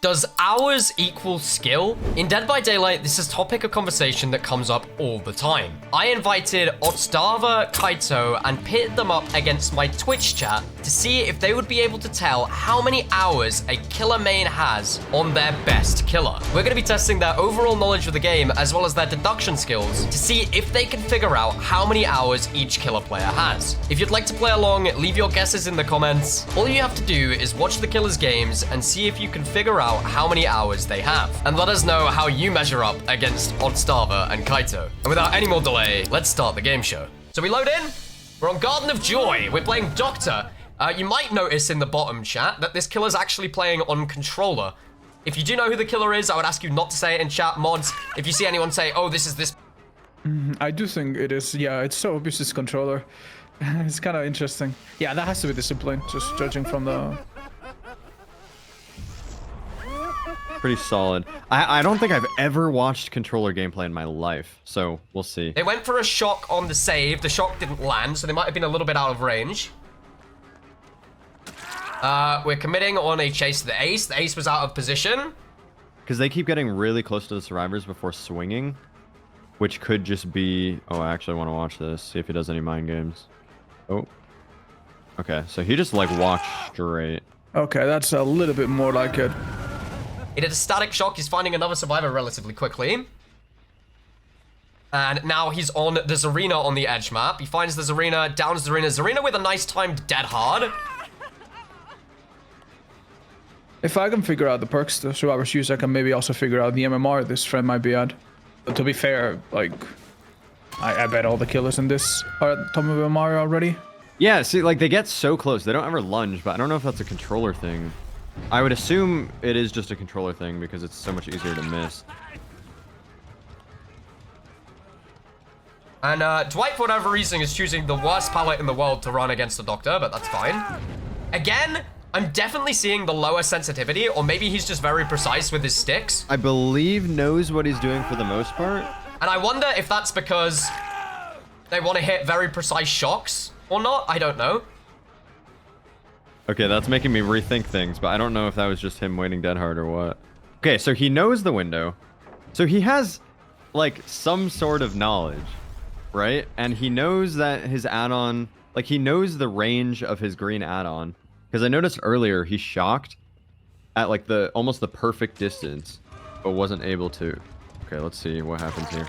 Does hours equal skill? In Dead by Daylight, this is a topic of conversation that comes up all the time. I invited Otzdarva, Kyto, and pitted them up against my Twitch chat to see if they would be able to tell how many hours a killer main has on their best killer. We're going to be testing their overall knowledge of the game as well as their deduction skills to see if they can figure out how many hours each killer player has. If you'd like to play along, leave your guesses in the comments. All you have to do is watch the killer's games and see if you can figure out how many hours they have. And let us know how you measure up against Otzdarva and Kyto. And without any more delay, let's start the game show. So we load in. We're on Garden of Joy. We're playing Doctor. You might notice in the bottom chat that this killer's actually playing on controller. If you do know who the killer is, I would ask you not to say it in chat. Mods, if you see anyone say, oh, this is this. I do think it is. Yeah, it's so obvious it's controller. It's kind of interesting. Yeah, that has to be discipline, just judging from the... Pretty solid. I don't think I've ever watched controller gameplay in my life, so we'll see. They went for a shock on the save. The shock didn't land, so they might have been a little bit out of range. We're committing on a chase to the ace. The ace was out of position. Because they keep getting really close to the survivors before swinging, which could just be... Oh, I actually want to watch this, see if he does any mind games. Oh. Okay, so he just, like, walked straight. Okay, that's a little bit more like it. He did a static shock. He's finding another survivor relatively quickly. And now he's on the Zarina on the edge map. He finds the Zarina, downs Zarina. Zarina with a nice timed dead hard. If I can figure out the perks the survivors use, I can maybe also figure out the MMR this friend might be at. But to be fair, like, I bet all the killers in this are at top of MMR already. Yeah, see, like, they get so close. They don't ever lunge, but I don't know if that's a controller thing. I would assume it is just a controller thing because it's so much easier to miss. And Dwight, for whatever reason, is choosing the worst palette in the world to run against the Doctor, but that's fine. Again, I'm definitely seeing the lower sensitivity, or maybe he's just very precise with his sticks. I believe knows what he's doing for the most part. And I wonder if that's because they want to hit very precise shocks or not. I don't know. Okay, that's making me rethink things, but I don't know if that was just him waiting dead hard or what. Okay, so he knows the window. So he has, like, some sort of knowledge, right? And he knows that his add-on, like, he knows the range of his green add-on. Because I noticed earlier he shocked at, like, almost the perfect distance, but wasn't able to. Okay, let's see what happens here.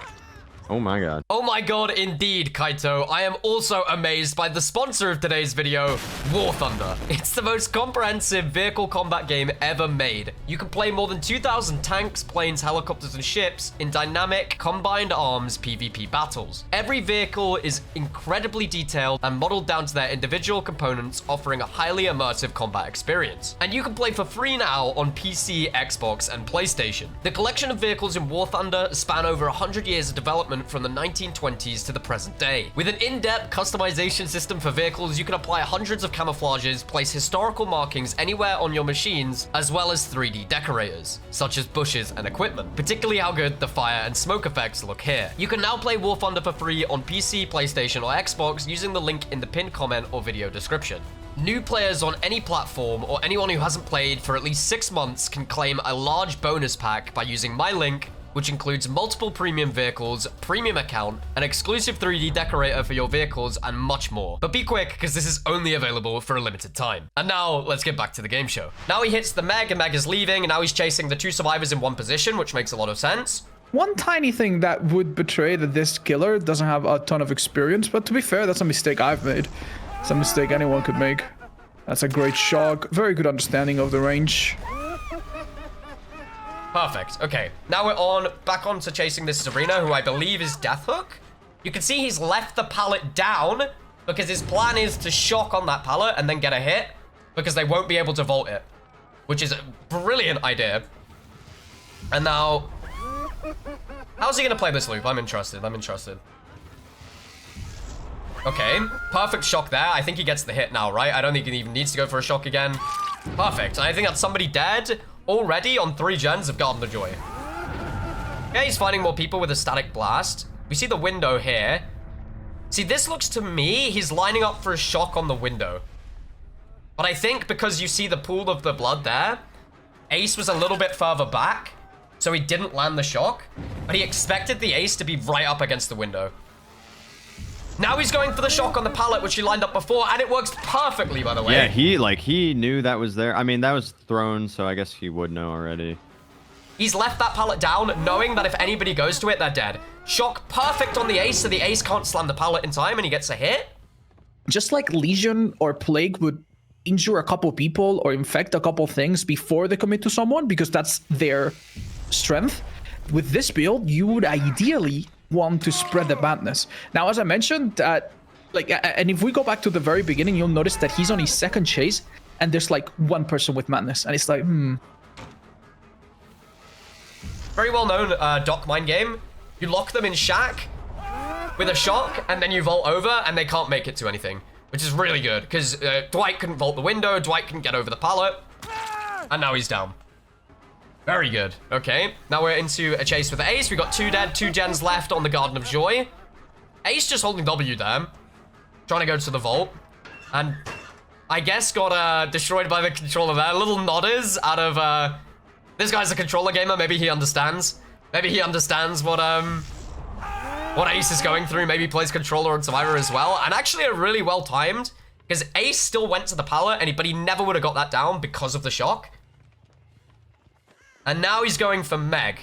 Oh my god. Oh my god, indeed, Kyto. I am also amazed by the sponsor of today's video, War Thunder. It's the most comprehensive vehicle combat game ever made. You can play more than 2,000 tanks, planes, helicopters, and ships in dynamic, combined arms PvP battles. Every vehicle is incredibly detailed and modeled down to their individual components, offering a highly immersive combat experience. And you can play for free now on PC, Xbox, and PlayStation. The collection of vehicles in War Thunder span over 100 years of development from the 1920s to the present day. With an in-depth customization system for vehicles, you can apply hundreds of camouflages, place historical markings anywhere on your machines, as well as 3D decorators, such as bushes and equipment. Particularly how good the fire and smoke effects look here. You can now play War Thunder for free on PC, PlayStation, or Xbox using the link in the pinned comment or video description. New players on any platform or anyone who hasn't played for at least 6 months can claim a large bonus pack by using my link, which includes multiple premium vehicles, premium account, an exclusive 3D decorator for your vehicles, and much more. But be quick, because this is only available for a limited time. And now, let's get back to the game show. Now he hits the Meg, and Meg is leaving, and now he's chasing the 2 survivors in one position, which makes a lot of sense. One tiny thing that would betray that this killer doesn't have a ton of experience, but to be fair, that's a mistake I've made. It's a mistake anyone could make. That's a great shock. Very good understanding of the range. Perfect. Okay, now we're back on to chasing this Zarina, who I believe is Deathhook. You can see he's left the pallet down because his plan is to shock on that pallet and then get a hit because they won't be able to vault it, which is a brilliant idea. And now, how's he gonna play this loop? I'm interested. Okay, perfect shock there. I think he gets the hit now, right? I don't think he even needs to go for a shock again. Perfect. And I think that's somebody dead already on 3 gens of Garden of Joy. Okay, he's finding more people with a static blast. We see the window here. See, this looks to me, he's lining up for a shock on the window. But I think because you see the pool of the blood there, Ace was a little bit further back, so he didn't land the shock, but he expected the ace to be right up against the window. Now he's going for the shock on the pallet, which he lined up before, and it works perfectly, by the way. Yeah, he knew that was there. I mean, that was thrown, so I guess he would know already. He's left that pallet down, knowing that if anybody goes to it, they're dead. Shock perfect on the ace, so the ace can't slam the pallet in time, and he gets a hit. Just like Legion or Plague would injure a couple people or infect a couple things before they commit to someone, because that's their strength. With this build, you would ideally want to spread the madness. Now, as I mentioned, and if we go back to the very beginning, you'll notice that he's on his second chase, and there's like one person with madness, and it's like, Very well known dock mine game. You lock them in shack with a shock, and then you vault over, and they can't make it to anything, which is really good, because Dwight couldn't vault the window, Dwight couldn't get over the pallet, and now he's down. Very good. Okay, now we're into a chase with the ace. We got 2 dead, 2 gens left on the Garden of Joy. Ace just holding W there, trying to go to the vault, and I guess got destroyed by the controller there. Little nodders out of this guy's a controller gamer. Maybe he understands. Maybe he understands what Ace is going through. Maybe he plays controller on Survivor as well. And actually, a really well timed, because Ace still went to the pallet, but he never would have got that down because of the shock. And now he's going for Meg.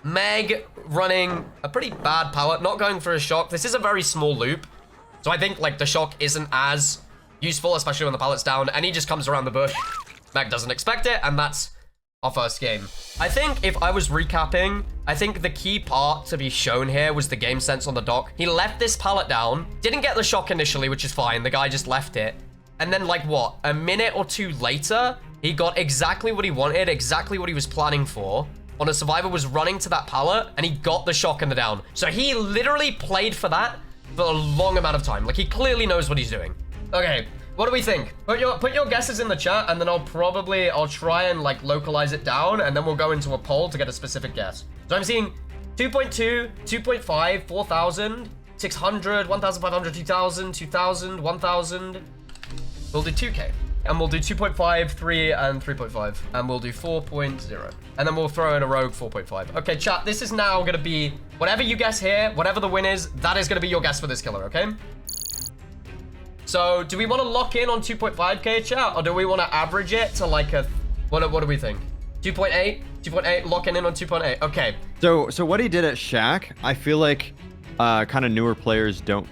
Meg running a pretty bad pallet, not going for a shock. This is a very small loop, so I think like the shock isn't as useful, especially when the pallet's down. And he just comes around the bush. Meg doesn't expect it, and that's our first game. I think if I was recapping, I think the key part to be shown here was the game sense on the dock. He left this pallet down, didn't get the shock initially, which is fine. The guy just left it. And then like what, a minute or two later, he got exactly what he wanted, exactly what he was planning for. On a Survivor was running to that pallet, and he got the shock in the down. So he literally played for that for a long amount of time. Like, he clearly knows what he's doing. Okay, what do we think? Put your guesses in the chat, and then I'll try and like localize it down, and then we'll go into a poll to get a specific guess. So I'm seeing 2.2, 2.5, 4,000, 600, 1,500, 2,000, 2,000, 1,000. We'll do 2K. And we'll do 2.5, 3, and 3.5. And we'll do 4.0. And then we'll throw in a rogue 4.5. Okay, chat, this is now going to be, whatever you guess here, whatever the win is, that is going to be your guess for this killer, okay? So, do we want to lock in on 2.5K, chat? Or do we want to average it to like a, what do we think? 2.8? 2.8, locking in on 2.8. Okay. So what he did at Shack, I feel like kind of newer players don't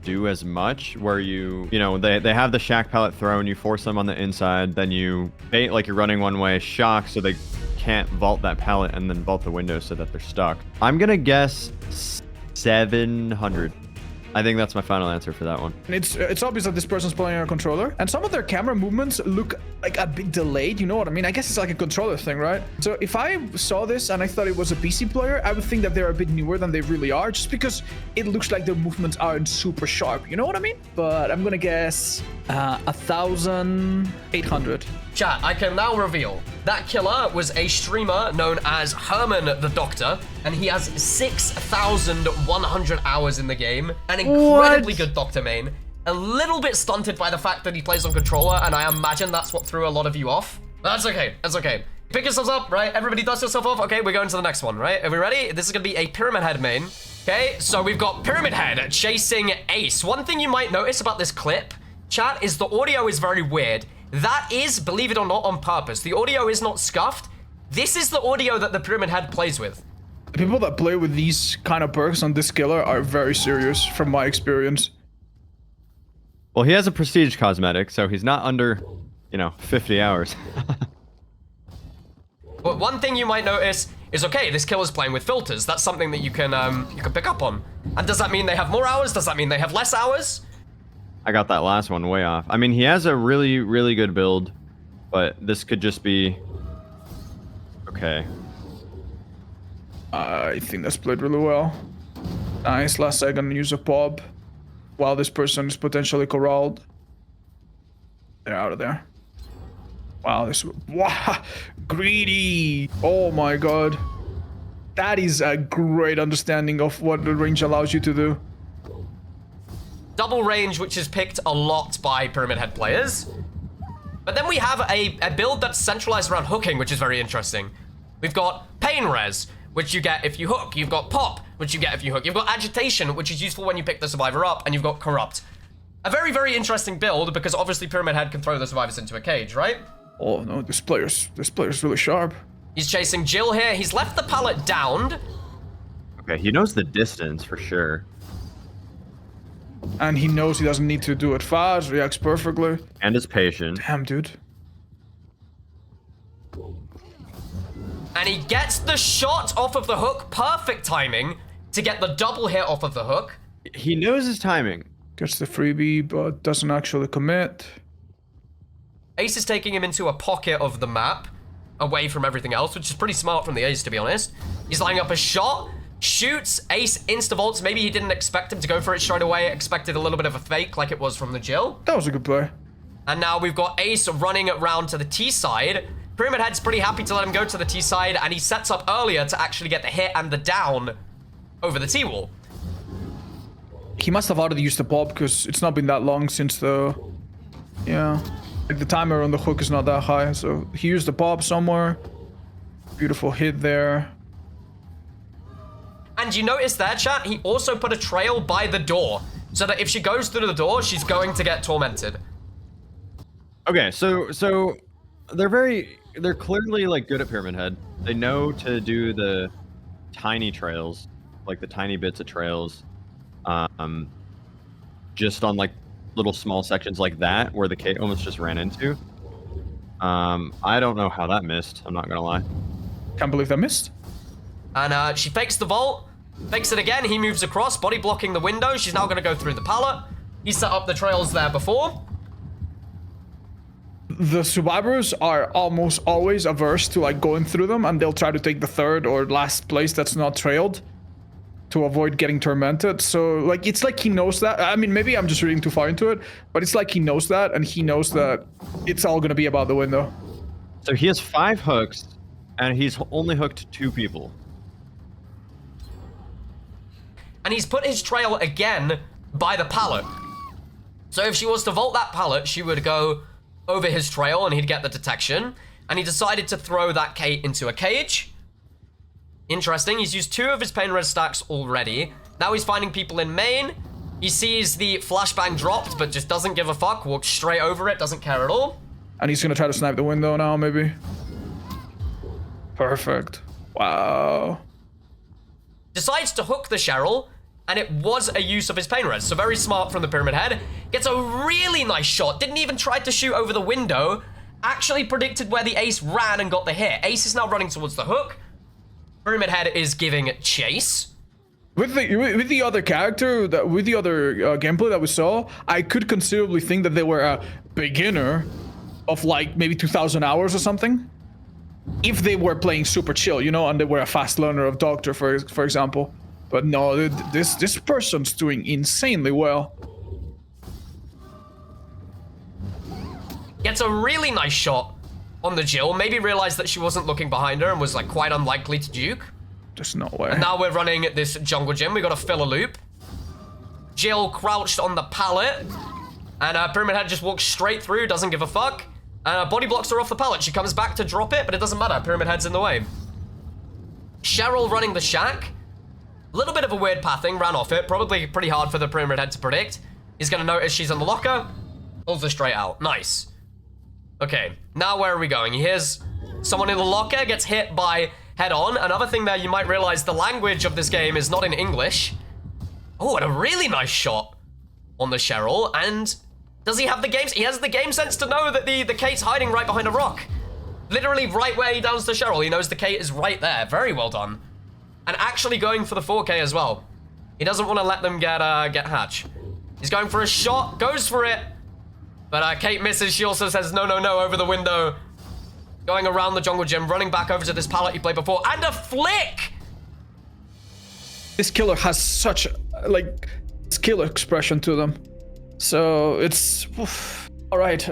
do as much, where you know, they have the shack pallet thrown, you force them on the inside, then you bait like you're running one way, shock so they can't vault that pallet, and then vault the window so that they're stuck. I'm gonna guess 700. I think that's my final answer for that one. It's obvious that this person's playing on a controller, and some of their camera movements look like a bit delayed, you know what I mean? I guess it's like a controller thing, right? So if I saw this and I thought it was a PC player, I would think that they're a bit newer than they really are, just because it looks like their movements aren't super sharp, you know what I mean? But I'm gonna guess 1,800. Chat, I can now reveal that killer was a streamer known as Herman the Doctor, and he has 6,100 hours in the game. An incredibly good Doctor main. A little bit stunted by the fact that he plays on controller, and I imagine that's what threw a lot of you off. But that's okay, that's okay. Pick yourselves up, right? Everybody dust yourself off. Okay, we're going to the next one, right? Are we ready? This is gonna be a Pyramid Head main. Okay, so we've got Pyramid Head chasing Ace. One thing you might notice about this clip, chat, is the audio is very weird. That is, believe it or not, on purpose. The audio is not scuffed. This is the audio that the Pyramid Head plays with. People that play with these kind of perks on this killer are very serious, from my experience. Well, he has a prestige cosmetic, so he's not under, 50 hours. But one thing you might notice is, okay, this killer's playing with filters. That's something that you can pick up on. And does that mean they have more hours? Does that mean they have less hours? I got that last one way off. I mean, he has a really, really good build, but this could just be okay. I think that's played really well. Nice, last second use of pop while this person is potentially corralled. They're out of there. Wow, wow, greedy. Oh my god. That is a great understanding of what the range allows you to do. Double range, which is picked a lot by Pyramid Head players. But then we have a build that's centralized around hooking, which is very interesting. We've got pain res, which you get if you hook. You've got pop, which you get if you hook. You've got agitation, which is useful when you pick the survivor up, and you've got corrupt. A very, very interesting build, because obviously Pyramid Head can throw the survivors into a cage, right? Oh no, this player's really sharp. He's chasing Jill here. He's left the pallet downed. Okay, he knows the distance for sure. And he knows he doesn't need to do it fast, reacts perfectly. And is patient. Damn, dude. And he gets the shot off of the hook. Perfect timing to get the double hit off of the hook. He knows his timing. Gets the freebie, but doesn't actually commit. Ace is taking him into a pocket of the map, away from everything else, which is pretty smart from the Ace, to be honest. He's lining up a shot, shoots, Ace insta-vaults. Maybe he didn't expect him to go for it straight away, expected a little bit of a fake like it was from the Jill. That was a good play. And now we've got Ace running around to the T side. Pyramid Head's pretty happy to let him go to the T side, and he sets up earlier to actually get the hit and the down over the T wall. He must have already used the pop because it's not been that long since the... Yeah. Like the timer on the hook is not that high, so he used the pop somewhere. Beautiful hit there. And you notice there, chat, he also put a trail by the door, so that if she goes through the door, she's going to get tormented. Okay, so they're clearly like good at Pyramid Head. They know to do the tiny trails, like the tiny bits of trails, just on like little small sections like that where the K almost just ran into. I don't know how that missed. I'm not gonna lie. Can't believe that missed. And she fakes the vault, fakes it again. He moves across, body blocking the window. She's now gonna go through the pallet. He set up the trails there before. The survivors are almost always averse to like going through them, and they'll try to take the third or last place that's not trailed to avoid getting tormented. So like it's like he knows that. I mean, maybe I'm just reading too far into it, but it's like he knows that, and he knows that it's all gonna be about the window. So he has 5 hooks, and he's only hooked 2 people. And he's put his trail again by the pallet. So if she was to vault that pallet, she would go over his trail and he'd get the detection. And he decided to throw that Kate into a cage. Interesting, he's used 2 of his pain res stacks already. Now he's finding people in main. He sees the flashbang dropped, but just doesn't give a fuck, walks straight over it, doesn't care at all. And he's gonna try to snipe the window now, maybe. Perfect. Wow. Decides to hook the Cheryl, and it was a use of his pain res, so very smart from the Pyramid Head. Gets a really nice shot, didn't even try to shoot over the window, actually predicted where the Ace ran and got the hit. Ace is now running towards the hook. Pyramid Head is giving chase. With the other character, with the other gameplay that we saw, I could conceivably think that they were a beginner of like maybe 2,000 hours or something. If they were playing super chill, you know, and they were a fast learner of Doctor, for example. But no, this person's doing insanely well. Gets a really nice shot on the Jill. Maybe realized that she wasn't looking behind her and was like quite unlikely to juke. There's no way. And now we're running this jungle gym. We gotta fill a loop. Jill crouched on the pallet, and Pyramid Head just walks straight through, doesn't give a fuck. Body blocks her off the pallet. She comes back to drop it, but it doesn't matter. Pyramid Head's in the way. Cheryl running the shack. A little bit of a weird pathing, ran off it. Probably pretty hard for the Pyramid Head to predict. He's gonna notice she's in the locker. Pulls her straight out. Nice. Okay, now where are we going? He hears someone in the locker, gets hit by head-on. Another thing there, you might realize the language of this game is not in English. Oh, and a really nice shot on the Cheryl. And does he have the game? He has the game sense to know that the Kate's hiding right behind a rock. Literally right where he downs the Cheryl. He knows the Kate is right there. Very well done. And actually going for the 4K as well. He doesn't want to let them get hatch. He's going for a shot, goes for it. But Kate misses. She also says no, no, no over the window. Going around the jungle gym, running back over to this pallet he played before. And a flick! This killer has such, like, skill expression to them. So it's... Oof. All right,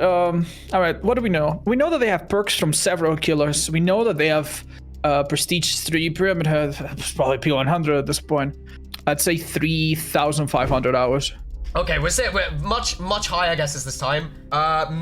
what do we know? We know that they have perks from several killers. We know that they have Prestige 3, Pyramid Head, probably P100 at this point. I'd say 3,500 hours. Okay, we're much higher guesses this time.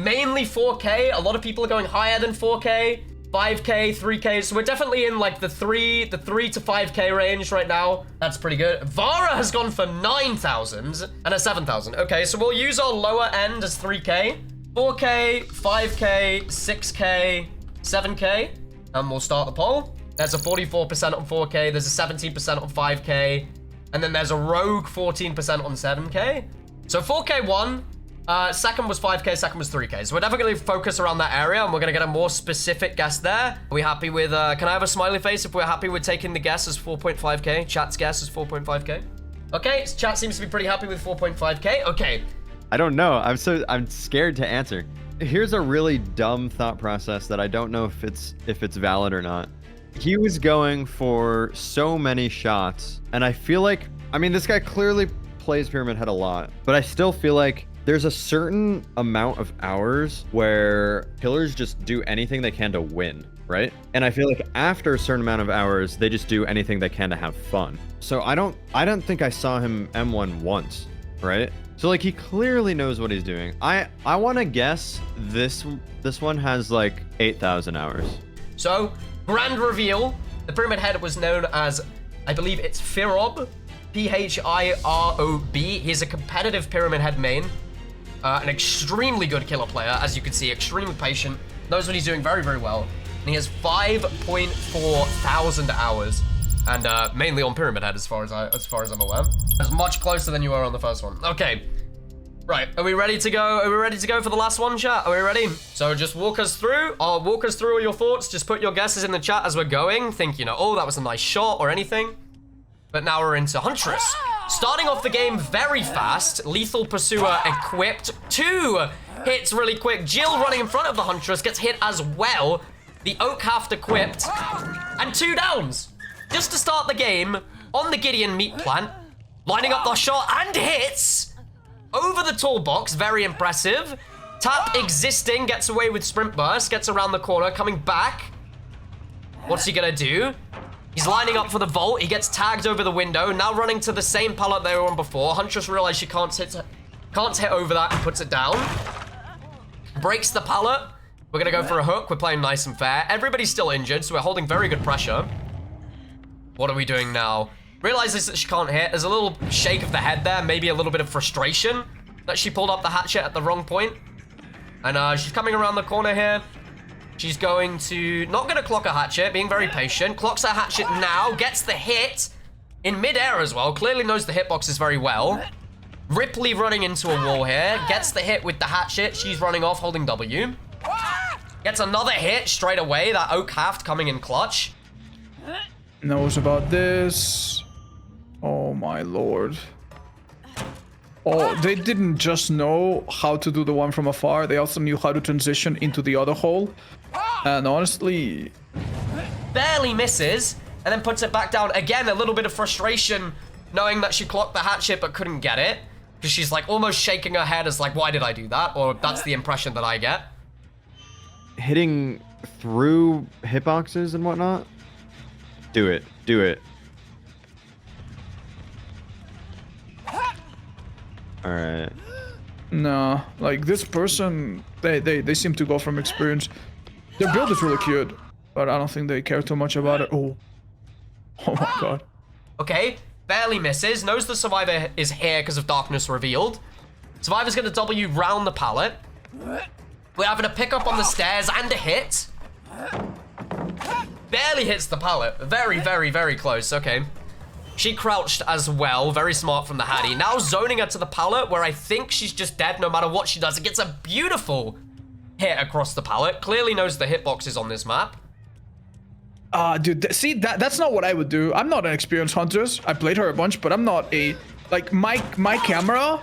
Mainly 4K. A lot of people are going higher than 4K. 5K, 3K. So we're definitely in like the 3 to 5K range right now. That's pretty good. Vara has gone for 9,000 and a 7,000. Okay, so we'll use our lower end as 3K. 4K, 5K, 6K, 7K. And we'll start the poll. There's a 44% on 4K. There's a 17% on 5K. And then there's a rogue 14% on 7K. So 4K won. Second was 5K, second was 3K. So we're definitely going to focus around that area, and we're going to get a more specific guess there. Are we happy with, can I have a smiley face if we're happy with taking the guess as 4.5K? Chat's guess is 4.5K. Okay, so chat seems to be pretty happy with 4.5K. Okay. I don't know. I'm scared to answer. Here's a really dumb thought process that I don't know if it's valid or not. He was going for so many shots, and I feel like, I mean, this guy clearly plays Pyramid Head a lot, but I still feel like there's a certain amount of hours where killers just do anything they can to win, right? And I feel like after a certain amount of hours, they just do anything they can to have fun. So I don't think I saw him M1 once, right? So like he clearly knows what he's doing. I want to guess this one has like 8,000 hours. So grand reveal. The Pyramid Head was known as, I believe it's Phirob, P-H-I-R-O-B. He's a competitive Pyramid Head main. An extremely good killer player, as you can see, extremely patient, knows what he's doing very, very well. And he has 5.4 thousand hours, and mainly on Pyramid Head, as far as I'm aware. That's much closer than you were on the first one. Okay, right, are we ready to go? Are we ready to go for the last one, chat? Are we ready? So just walk us through. I'll walk us through all your thoughts. Just put your guesses in the chat as we're going. Think, you know, oh, that was a nice shot or anything. But now we're into Huntress. Starting off the game very fast. Lethal Pursuer equipped. 2 hits really quick. Jill running in front of the Huntress gets hit as well. The Oak Haft equipped. And 2 downs. Just to start the game on the Gideon meat plant. Lining up the shot and hits. Over the toolbox. Very impressive. Tap existing. Gets away with sprint burst. Gets around the corner. Coming back. What's he gonna do? He's lining up for the vault. He gets tagged over the window. Now running to the same pallet they were on before. Huntress realized she can't hit over that and puts it down. Breaks the pallet. We're gonna go for a hook. We're playing nice and fair. Everybody's still injured, so we're holding very good pressure. What are we doing now? Realizes that she can't hit. There's a little shake of the head there. Maybe a little bit of frustration that she pulled up the hatchet at the wrong point. And she's coming around the corner here. She's going to, not going to clock a hatchet, being very patient. Clocks a hatchet now, gets the hit in midair as well. Clearly knows the hitboxes very well. Ripley running into a wall here. Gets the hit with the hatchet. She's running off, holding W. Gets another hit straight away. That Oak Haft coming in clutch. Knows about this. Oh my lord. Oh, they didn't just know how to do the one from afar. They also knew how to transition into the other hole. And honestly... barely misses, and then puts it back down. Again, a little bit of frustration, knowing that she clocked the hatchet but couldn't get it. Because she's like almost shaking her head as like, why did I do that? Or that's the impression that I get. Hitting through hitboxes and whatnot? Do it. Do it. Alright. No, like this person, they seem to go from experience. Their build is really cute, but I don't think they care too much about it. Oh my god. Okay, barely misses. Knows the survivor is here because of darkness revealed. Survivor's gonna W round the pallet. We're having a pickup on the stairs and a hit. Barely hits the pallet. Very, very, very close. Okay. She crouched as well. Very smart from the Hattie. Now zoning her to the pallet where I think she's just dead no matter what she does. It gets a beautiful hit across the pallet. Clearly knows the hitboxes on this map. Dude, see, that's not what I would do. I'm not an experienced huntress. I played her a bunch, but I'm not a... like, my camera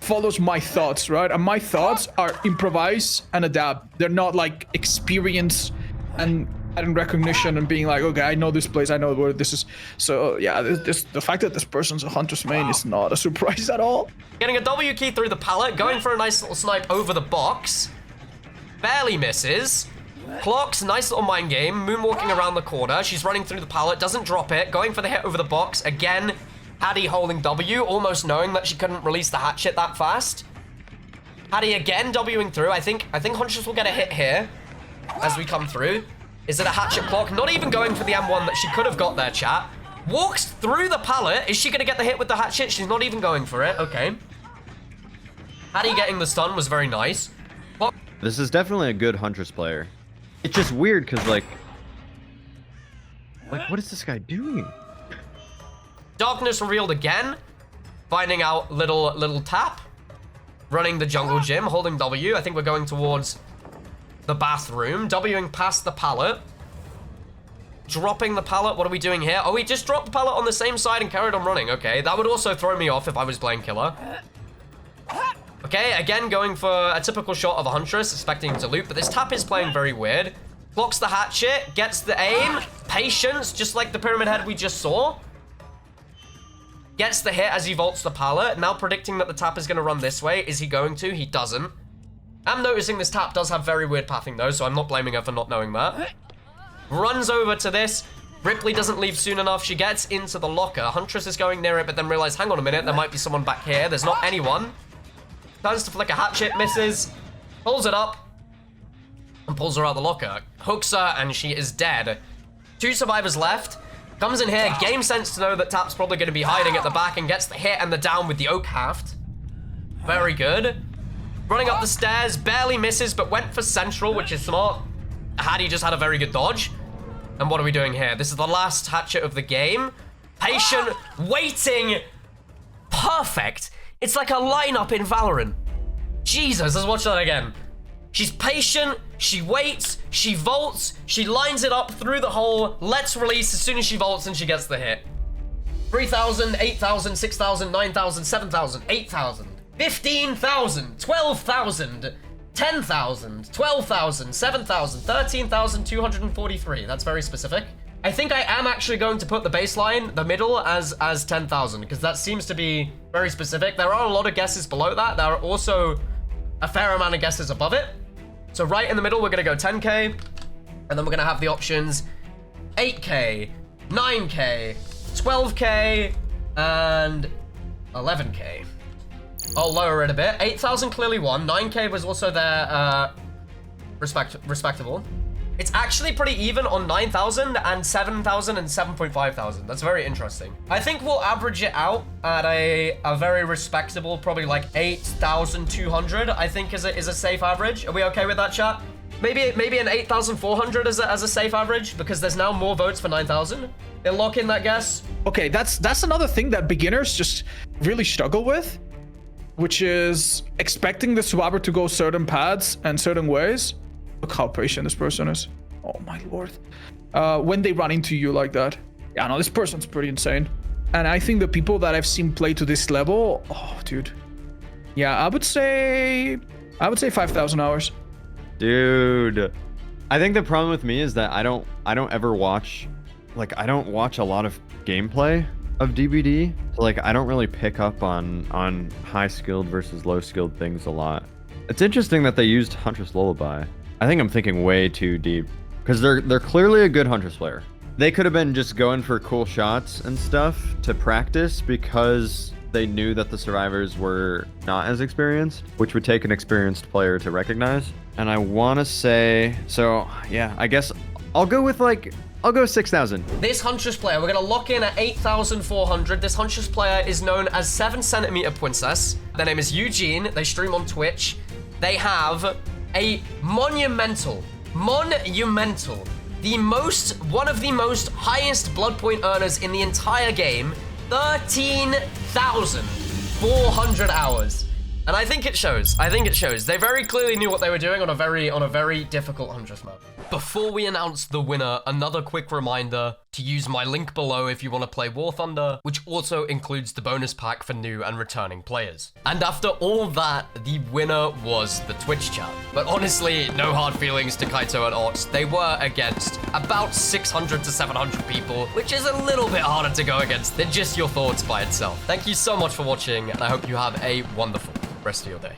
follows my thoughts, right? And my thoughts are improvise and adapt. They're not, like, experience and recognition and being like, okay, I know this place, I know where this is. So, yeah, the fact that this person's a huntress main is not a surprise at all. Getting a W key through the pallet, going for a nice little snipe over the box. Barely misses. Clocks, nice little mind game. Moonwalking around the corner. She's running through the pallet, doesn't drop it. Going for the hit over the box. Again, Hattie holding W, almost knowing that she couldn't release the hatchet that fast. Hattie again Wing through. I think Huntress will get a hit here as we come through. Is it a hatchet clock? Not even going for the M1 that she could have got there, chat. Walks through the pallet. Is she gonna get the hit with the hatchet? She's not even going for it. Okay. Hattie getting the stun was very nice. What? This is definitely a good Huntress player. It's just weird because like what is this guy doing? Darkness revealed again. Finding out little tap. Running the jungle gym, holding W. I think we're going towards the bathroom. Wing past the pallet. Dropping the pallet. What are we doing here? Oh, we just dropped the pallet on the same side and carried on running. Okay, that would also throw me off if I was playing killer. Okay, again going for a typical shot of a Huntress, expecting him to loop, but this tap is playing very weird. Blocks the hatchet, gets the aim. Patience, just like the pyramid head we just saw. Gets the hit as he vaults the pallet. Now predicting that the tap is going to run this way. Is he going to? He doesn't. I'm noticing this tap does have very weird pathing though, so I'm not blaming her for not knowing that. Runs over to this. Ripley doesn't leave soon enough. She gets into the locker. Huntress is going near it, but then realizes, hang on a minute, there might be someone back here. There's not anyone. Turns to flick a hatchet, misses. Pulls it up. And pulls her out of the locker. Hooks her, and she is dead. 2 survivors left. Comes in here, game sense to know that Tap's probably going to be hiding at the back and gets the hit and the down with the oak haft. Very good. Running up the stairs, barely misses, but went for central, which is smart. Hattie just had a very good dodge. And what are we doing here? This is the last hatchet of the game. Patient, waiting. Perfect. It's like a lineup in Valorant. Jesus, let's watch that again. She's patient, she waits, she vaults, she lines it up through the hole, lets release as soon as she vaults and she gets the hit. 3,000, 8,000, 6,000, 9,000, 7,000, 8,000, 15,000, 12,000, 10,000, 12,000, 7,000, 13,243. That's very specific. I think I am actually going to put the baseline, the middle, as 10,000, because that seems to be very specific. There are a lot of guesses below that. There are also a fair amount of guesses above it. So right in the middle, we're gonna go 10K, and then we're gonna have the options 8K, 9K, 12K, and 11K. I'll lower it a bit. 8,000 clearly won. 9K was also there, respectable. It's actually pretty even on 9,000 and 7,000 and 7.5 thousand. That's very interesting. I think we'll average it out at a very respectable, probably like 8,200, I think is a safe average. Are we okay with that, chat? Maybe an 8,400 as a safe average, because there's now more votes for 9,000. They'll lock in that guess. Okay, that's another thing that beginners just really struggle with, which is expecting the swabber to go certain paths and certain ways. Look how patient this person is. Oh my lord. When they run into you like that. Yeah, no, this person's pretty insane. And I think the people that I've seen play to this level, oh dude. Yeah, I would say 5,000 hours. Dude. I think the problem with me is that I don't ever watch, like, I don't watch a lot of gameplay of DBD. So like I don't really pick up on high skilled versus low skilled things a lot. It's interesting that they used Huntress Lullaby. I think I'm thinking way too deep, because they're clearly a good Huntress player. They could have been just going for cool shots and stuff to practice because they knew that the survivors were not as experienced, which would take an experienced player to recognize. And I want to say, so yeah, I guess I'll go 6,000. This Huntress player, we're going to lock in at 8,400. This Huntress player is known as 7cm Princess. Their name is Eugene. They stream on Twitch. They have a monumental, one of the most highest blood point earners in the entire game, 13,400 hours. And I think it shows. They very clearly knew what they were doing on a very difficult Huntress map. Before we announce the winner, another quick reminder to use my link below if you want to play War Thunder, which also includes the bonus pack for new and returning players. And after all that, the winner was the Twitch chat. But honestly, no hard feelings to Kyto and Otz. They were against about 600 to 700 people, which is a little bit harder to go against than just your thoughts by itself. Thank you so much for watching, and I hope you have a wonderful rest of your day.